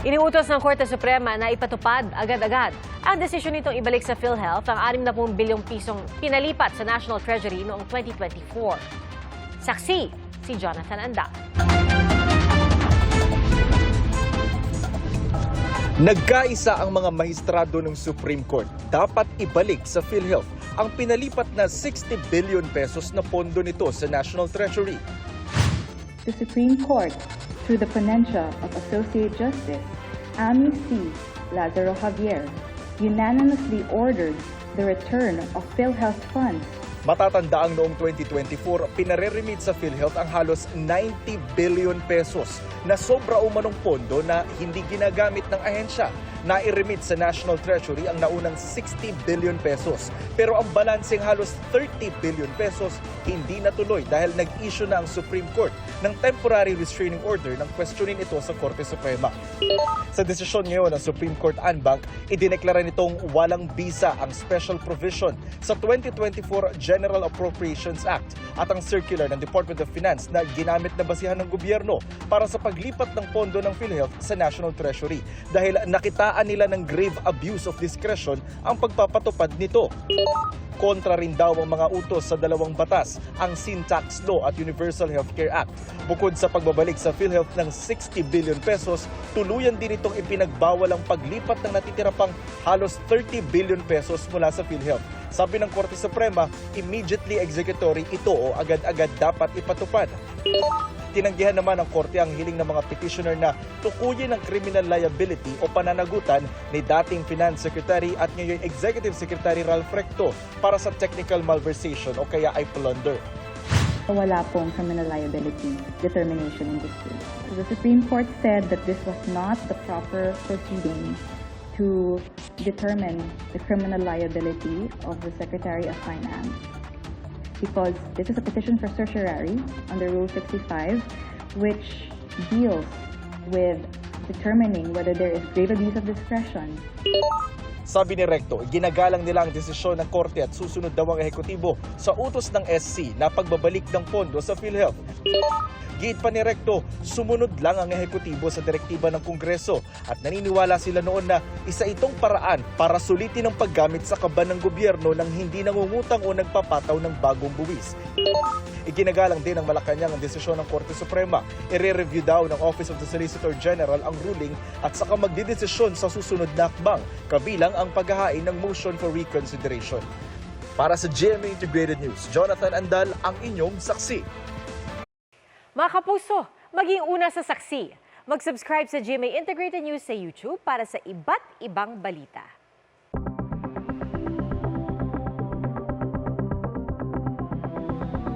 Iniutos ng Korte Suprema na ipatupad agad-agad ang desisyon nitong ibalik sa PhilHealth ang 60 bilyong pisong pinalipat sa National Treasury noong 2024. Saksi, si Jonathan Andal. Nagkaisa ang mga mahistrado ng Supreme Court. Dapat ibalik sa PhilHealth ang pinalipat na 60 billion pesos na pondo nito sa National Treasury. The Supreme Court, through the ponentia of Associate Justice Amy C. Lazaro Javier, unanimously ordered the return of PhilHealth funds. Matatandaang noong 2024, pinare-remit sa PhilHealth ang halos 90 billion pesos na sobra umanong pondo na hindi ginagamit ng ahensya. Nai-remit sa National Treasury ang naunang 60 billion pesos. Pero ang balanseng halos 30 billion pesos hindi natuloy dahil nag-issue na ang Supreme Court ng temporary restraining order ng questionin ito sa Korte Suprema. Sa desisyon ngayon ng Supreme Court en banc, idineklara nitong walang bisa ang special provision sa 2024 General Appropriations Act at ang circular ng Department of Finance na ginamit na basihan ng gobyerno para sa paglipat ng pondo ng PhilHealth sa National Treasury dahil nakitaan nila ng grave abuse of discretion ang pagpapatupad nito. Kontra rin daw ang mga utos sa dalawang batas, ang Sin Tax Law at Universal Healthcare Act. Bukod sa pagbabalik sa PhilHealth ng 60 billion pesos, tuluyan din itong ipinagbawal ang paglipat ng natitira pang halos 30 billion pesos mula sa PhilHealth. Sabi ng Korte Suprema, immediately executory ito o agad-agad dapat ipatupad. Tinanggihan naman ng Korte ang hiling ng mga petitioner na tukuyin ang criminal liability o pananagutan ni dating Finance Secretary at ngayon Executive Secretary Ralph Recto para sa technical malversation o kaya ay plunder. Wala pong criminal liability determination in this case. The Supreme Court said that this was not the proper proceeding to determine the criminal liability of the Secretary of Finance, because this is a petition for certiorari under Rule 65, which deals with determining whether there is grave abuse of discretion. Sabi ni Recto, ginagalang nila ang desisyon ng Korte at susunod daw ang ehekutibo sa utos ng SC na pagbabalik ng pondo sa PhilHealth. Giit pa ni Recto, sumunod lang ang ehekutibo sa direktiba ng Kongreso at naniniwala sila noon na isa itong paraan para sulitin ang paggamit sa kaban ng gobyerno nang hindi nangungutang o nagpapataw ng bagong buwis. Iginagalang din ng Malacanang ang desisyon ng Korte Suprema. I-review daw ng Office of the Solicitor General ang ruling at saka magdidesisyon sa susunod na akbang, kabilang ang paghahain ng motion for reconsideration. Para sa GMA Integrated News, Jonathan Andal ang inyong saksi. Mga kapuso, maging una sa saksi. Mag-subscribe sa GMA Integrated News sa YouTube para sa iba't ibang balita.